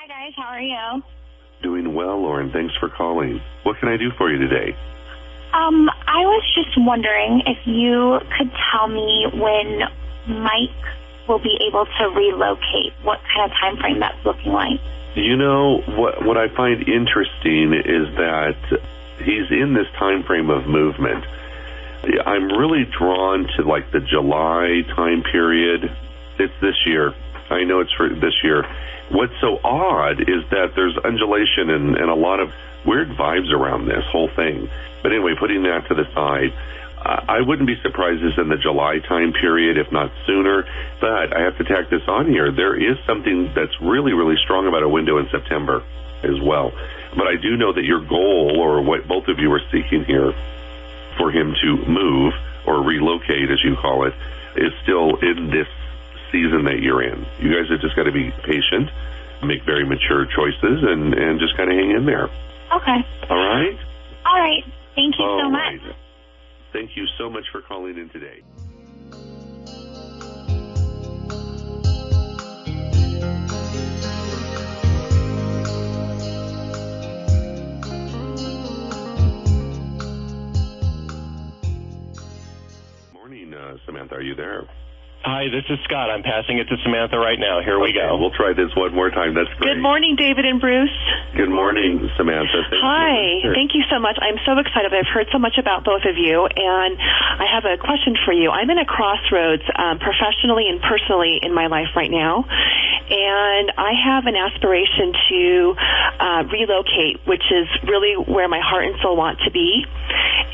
Hi, guys. How are you? Doing well, Lauren. Thanks for calling. What can I do for you today? I was just wondering if you could tell me when Mike will be able to relocate, what kind of time frame that's looking like. You know, what I find interesting is that he's in this time frame of movement. I'm really drawn to like the July time period. It's this year. I know it's for this year. What's so odd is that there's undulation and a lot of weird vibes around this whole thing. But anyway, putting that to the side, I wouldn't be surprised it's in the July time period, if not sooner. But I have to tack this on here. There is something that's really, really strong about a window in September as well. But I do know that your goal, or what both of you are seeking here, for him to move or relocate, as you call it, is still in this season that you're in. You guys have just got to be patient, make very mature choices, and just kind of hang in there. Okay. All right? All right. Thank you so much. Right. Thank you so much for calling in today. Morning, Samantha. Are you there? Hi, this is Scott. I'm passing it to Samantha right now. Here we go. We'll try this one more time. That's great. Good morning, David and Bruce. Good morning, Samantha. Hi. Thank you so much. I'm so excited. I've heard so much about both of you, and I have a question for you. I'm in a crossroads professionally and personally in my life right now, and I have an aspiration to relocate, which is really where my heart and soul want to be.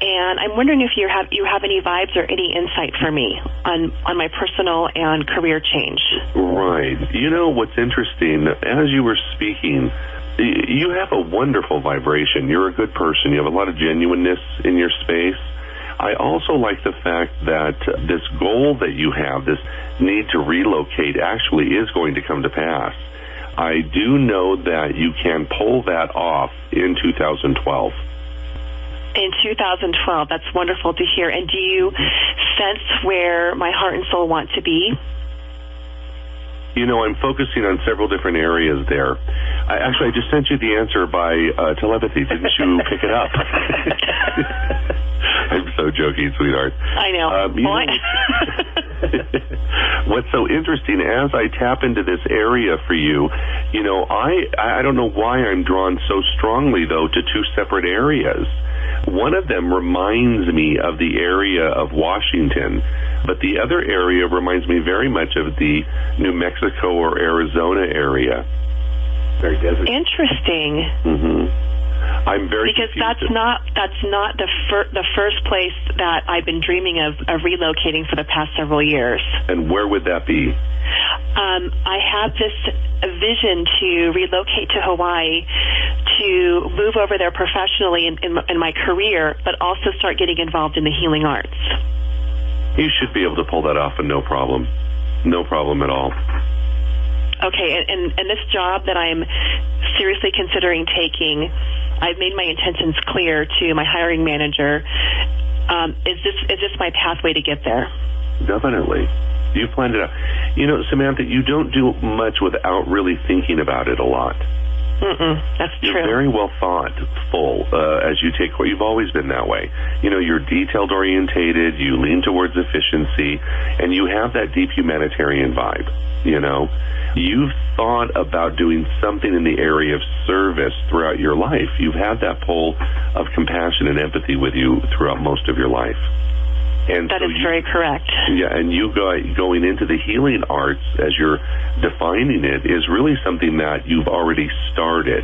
And I'm wondering if you have any vibes or any insight for me on my personal and career change. Right. You know what's interesting, as you were speaking, you have a wonderful vibration. You're a good person. You have a lot of genuineness in your space. I also like the fact that this goal that you have, this need to relocate, actually is going to come to pass. I do know that you can pull that off in 2012. In 2012, that's wonderful to hear. And do you sense where my heart and soul want to be? You know, I'm focusing on several different areas there. I just sent you the answer by telepathy. Didn't you pick it up? I'm so joking, sweetheart. I know. What's so interesting, as I tap into this area for you, you know, I don't know why I'm drawn so strongly, though, to two separate areas. One of them reminds me of the area of Washington, but the other area reminds me very much of the New Mexico or Arizona area. Very desert. Interesting. Mm-hmm. I'm very because confused. that's not the first place that I've been dreaming of relocating for the past several years. And where would that be? I have this vision to relocate to Hawaii, to move over there professionally in my career, but also start getting involved in the healing arts. You should be able to pull that off, and no problem. No problem at all. Okay, and this job that I'm seriously considering taking, I've made my intentions clear to my hiring manager. Is this my pathway to get there? Definitely. You planned it out. You know, Samantha, you don't do much without really thinking about it a lot. That's true. You're very well thoughtful as you take. You've always been that way. You know, you're detailed orientated. You lean towards efficiency, and you have that deep humanitarian vibe. You know, you've thought about doing something in the area of service throughout your life. You've had that pull of compassion and empathy with you throughout most of your life. And that is very correct. Yeah, and you going into the healing arts, as you're defining it, is really something that you've already started.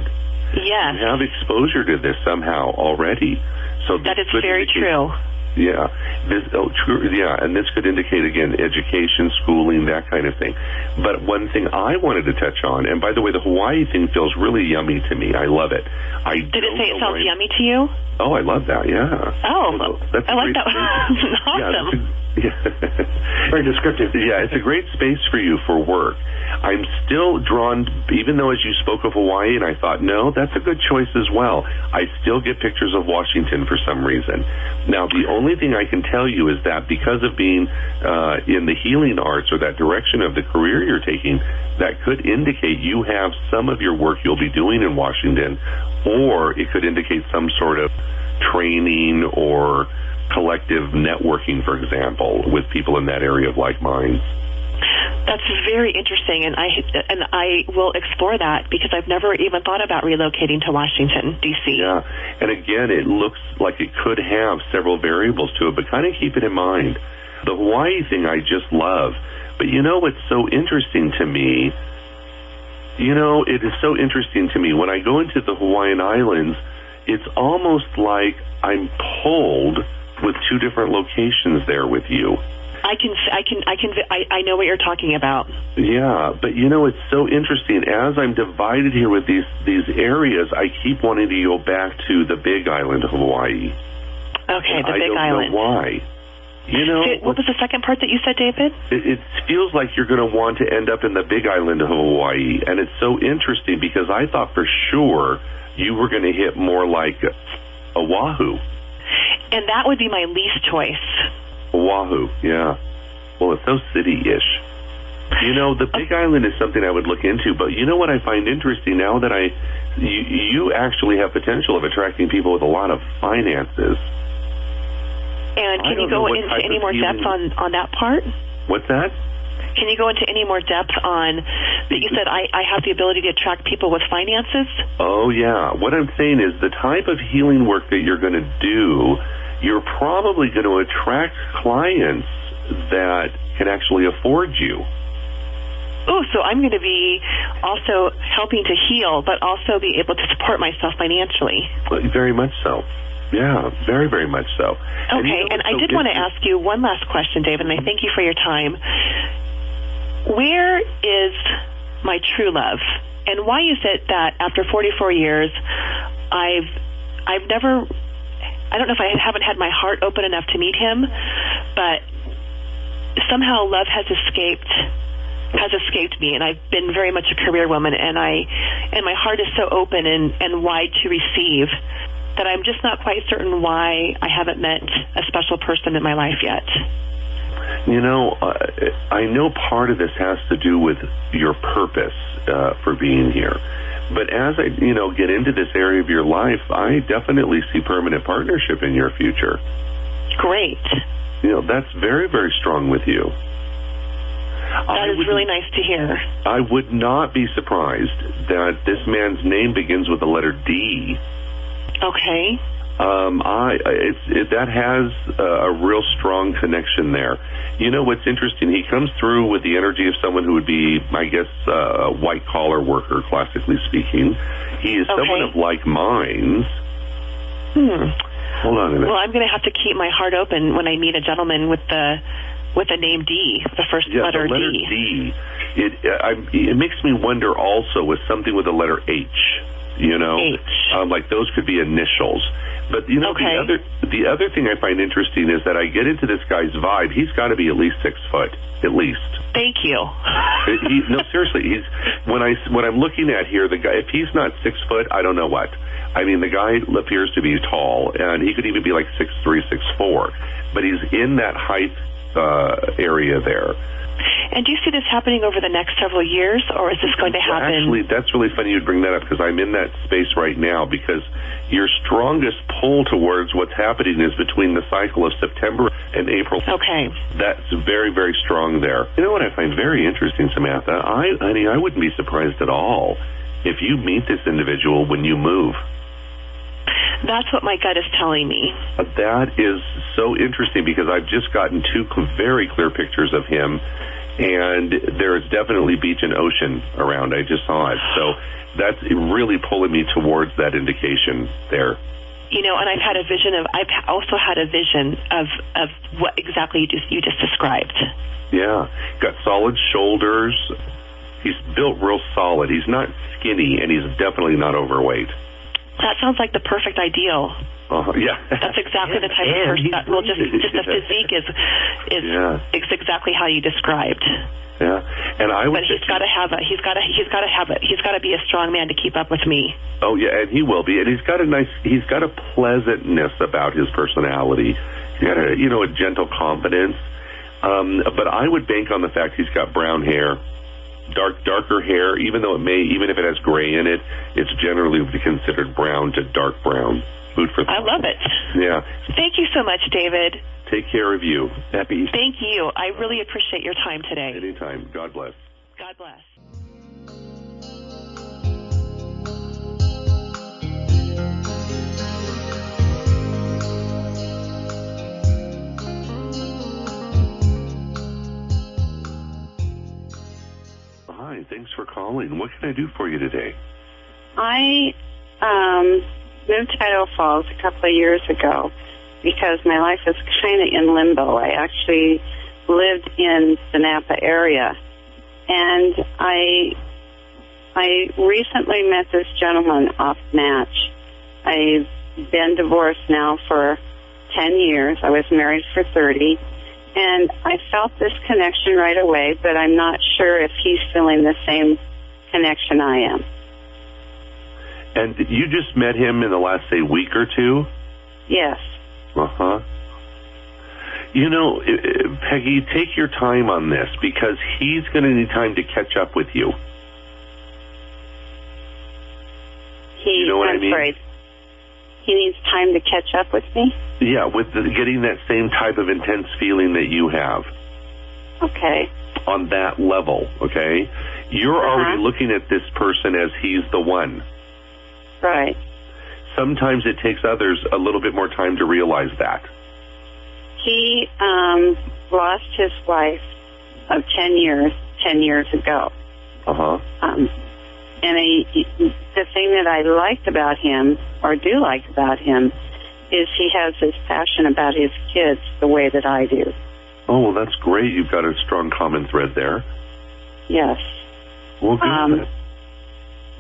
Yes. You have exposure to this somehow already. So that is very true. Yeah, and this could indicate, again, education, schooling, that kind of thing. But one thing I wanted to touch on, and by the way, the Hawaii thing feels really yummy to me. I love it. Did it say it sounds yummy to you? Oh, I love that, yeah. Oh, I like that. Awesome. Very descriptive. Yeah, it's a great space for you for work. I'm still drawn, even though as you spoke of Hawaii, and I thought, no, that's a good choice as well. I still get pictures of Washington for some reason. Now, the only thing I can tell you is that because of being in the healing arts or that direction of the career you're taking, that could indicate you have some of your work you'll be doing in Washington, or it could indicate some sort of training or collective networking, for example, with people in that area of like minds. That's very interesting, and I will explore that because I've never even thought about relocating to Washington, D.C. Yeah, and again, it looks like it could have several variables to it, but kind of keep it in mind. The Hawaii thing I just love, but you know what's so interesting to me? It is so interesting to me. When I go into the Hawaiian Islands, it's almost like I'm pulled with two different locations there with you. I know what you're talking about. Yeah, but it's so interesting. As I'm divided here with these areas, I keep wanting to go back to the Big Island of Hawaii. Okay, the Big Island. I don't know why. What was the second part that you said, David? It feels like you're going to want to end up in the Big Island of Hawaii, and it's so interesting because I thought for sure you were going to hit more like Oahu. And that would be my least choice. Oahu, yeah. Well, it's so city-ish. The Big Island is something I would look into, but you know what I find interesting now that you actually have potential of attracting people with a lot of finances. And can you go into any more depth on that part? What's that? Can you go into any more depth on that you said I have the ability to attract people with finances? Oh, yeah. What I'm saying is the type of healing work that you're going to do, you're probably going to attract clients that can actually afford you. Oh, so I'm going to be also helping to heal, but also be able to support myself financially. Very much so. Yeah, very, very much so. Okay, and I did want to ask you one last question, David, and I thank you for your time. Where is my true love? And why is it that after 44 years, I've never, I don't know if I haven't had my heart open enough to meet him, but somehow love has escaped me, and I've been very much a career woman, and my heart is so open and wide to receive that I'm just not quite certain why I haven't met a special person in my life yet. I know part of this has to do with your purpose for being here. But as I, get into this area of your life, I definitely see permanent partnership in your future. Great. That's very, very strong with you. That is really nice to hear. I would not be surprised that this man's name begins with the letter D. Okay. That has a real strong connection there. What's interesting, he comes through with the energy of someone who would be, I guess, a white-collar worker, classically speaking. He is someone of like minds. Hold on a minute. Well, I'm going to have to keep my heart open when I meet a gentleman with the name D, the first letter the letter D. It makes me wonder also with something with the letter H. H. Like those could be initials. But the other thing I find interesting is that I get into this guy's vibe. He's got to be at least 6 foot, at least. Thank you. No, seriously. What I'm looking at here, the guy. If he's not 6 foot, I don't know what. I mean, the guy appears to be tall, and he could even be like 6'3", 6'4". But he's in that height area there. And do you see this happening over the next several years, or is this going to happen? Actually, that's really funny you'd bring that up because I'm in that space right now because your strongest pull towards what's happening is between the cycle of September and April. Okay. That's very, very strong there. You know what I find very interesting, Samantha? I wouldn't be surprised at all if you meet this individual when you move. That's what my gut is telling me. That is so interesting because I've just gotten 2 very clear pictures of him, and there is definitely beach and ocean around. I just saw it. So that's really pulling me towards that indication there. And I've also had a vision of what exactly you just described. Yeah. Got solid shoulders. He's built real solid. He's not skinny, and he's definitely not overweight. That sounds like the perfect ideal. Yeah. That's exactly the type of person that will just the physique is exactly how you described. Yeah, and I would. But he's got to be a strong man to keep up with me. Oh yeah, and he will be, and he's got a pleasantness about his personality. He's got a gentle confidence. But I would bank on the fact he's got brown hair, darker hair. Even if it has gray in it, it's generally considered brown to dark brown. Food for thought. I love it. Yeah. Thank you so much, David. Take care of you. Happy Easter. Thank you. I really appreciate your time today. Anytime. God bless. God bless. Hi, thanks for calling. What can I do for you today? I moved to Idaho Falls a couple of years ago because my life is kind of in limbo. I actually lived in the Napa area, and I recently met this gentleman off Match. I've been divorced now for 10 years. I was married for 30, and I felt this connection right away, but I'm not sure if he's feeling the same connection I am. And you just met him in the last, say, week or two? Yes. Uh-huh. Peggy, take your time on this because he's going to need time to catch up with you. You know what I mean? Sorry. He needs time to catch up with me? Yeah, with getting that same type of intense feeling that you have. Okay. On that level, okay? You're already looking at this person as he's the one. Right. Sometimes it takes others a little bit more time to realize that. He lost his wife of 10 years ago. Uh-huh. And the thing that I liked about him, or do like about him, is he has this passion about his kids the way that I do. Oh, well, that's great. You've got a strong common thread there. Yes. Well, good.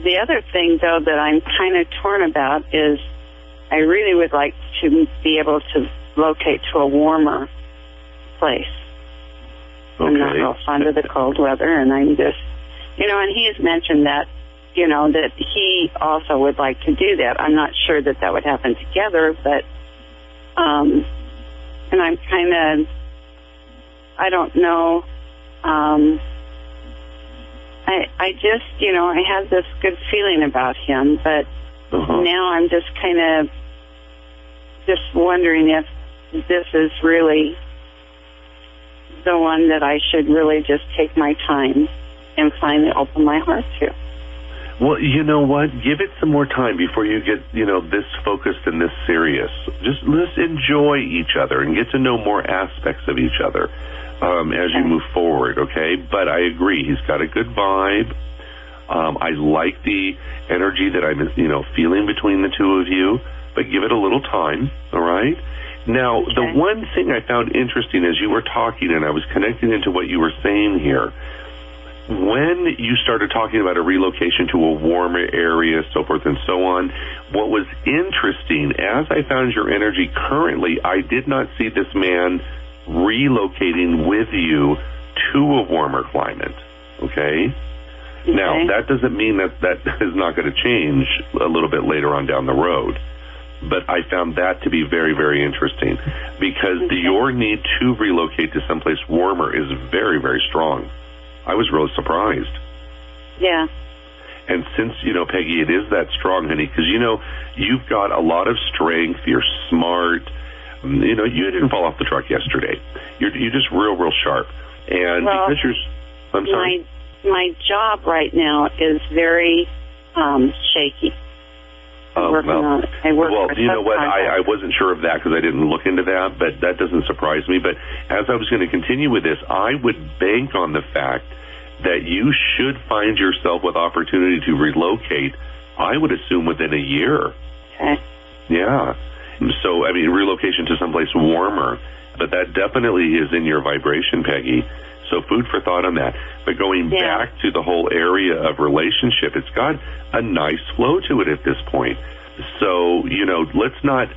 The other thing, though, that I'm kind of torn about is I really would like to be able to locate to a warmer place. Okay. I'm not real fond of the cold weather, and I'm just, and he has mentioned that, that he also would like to do that. I'm not sure that would happen together, but, and I'm kind of, I don't know, I just, I had this good feeling about him, but now I'm just kind of just wondering if this is really the one that I should really just take my time and finally open my heart to. Well, you know what? Give it some more time before you get, this focused and this serious. Just let's enjoy each other and get to know more aspects of each other as you move forward, okay? But I agree. He's got a good vibe. I like the energy that I'm, feeling between the two of you, but give it a little time, all right? Now, the one thing I found interesting as you were talking, and I was connecting into what you were saying here, when you started talking about a relocation to a warmer area, so forth and so on, what was interesting, as I found your energy currently, I did not see this man relocating with you to a warmer climate, okay? Now, that doesn't mean that is not going to change a little bit later on down the road, but I found that to be very, very interesting because your need to relocate to someplace warmer is very, very strong. I was really surprised. Yeah. And since, Peggy, it is that strong, honey, because, you've got a lot of strength, you're smart, you didn't fall off the truck yesterday. You're just real, real sharp. And because you're... I'm sorry? My job right now is very shaky. I work you know what? I wasn't sure of that because I didn't look into that, but that doesn't surprise me. But as I was going to continue with this, I would bank on the fact that you should find yourself with opportunity to relocate, I would assume within a year. Okay. Yeah. So, relocation to someplace warmer, but that definitely is in your vibration, Peggy. So food for thought on that. But going back to the whole area of relationship, it's got a nice flow to it at this point. So, let's not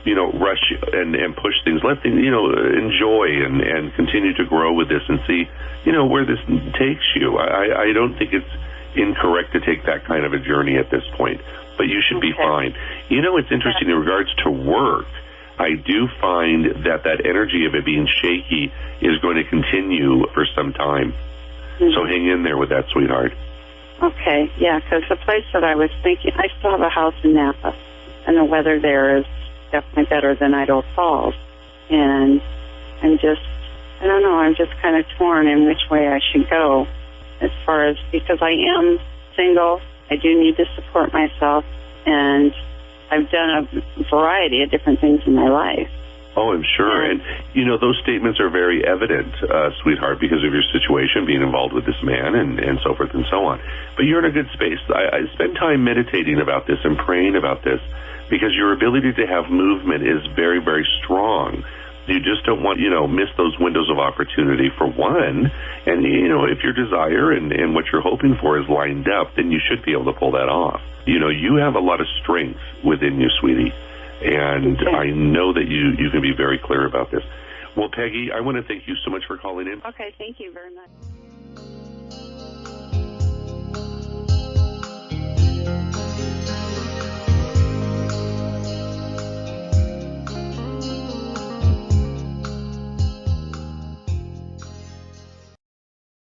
rush and push things. Let things, enjoy and continue to grow with this and see, where this takes you. I don't think it's incorrect to take that kind of a journey at this point, but you should be fine. It's interesting in regards to work. I do find that energy of it being shaky is going to continue for some time. So hang in there with that, sweetheart. Okay, yeah, because the place that I was thinking, I still have a house in Napa, and the weather there is definitely better than Idaho Falls. And I'm just kind of torn in which way I should go as far as, because I am single, I do need to support myself, and I've done a variety of different things in my life. Oh, I'm sure. And, those statements are very evident, sweetheart, because of your situation, being involved with this man and so forth and so on. But you're in a good space. I spend time meditating about this and praying about this because your ability to have movement is very, very strong. You just don't want, miss those windows of opportunity for one. And, if your desire and what you're hoping for is lined up, then you should be able to pull that off. You have a lot of strength within you, sweetie. And I know that you can be very clear about this. Well, Peggy, I want to thank you so much for calling in. Okay, thank you very much.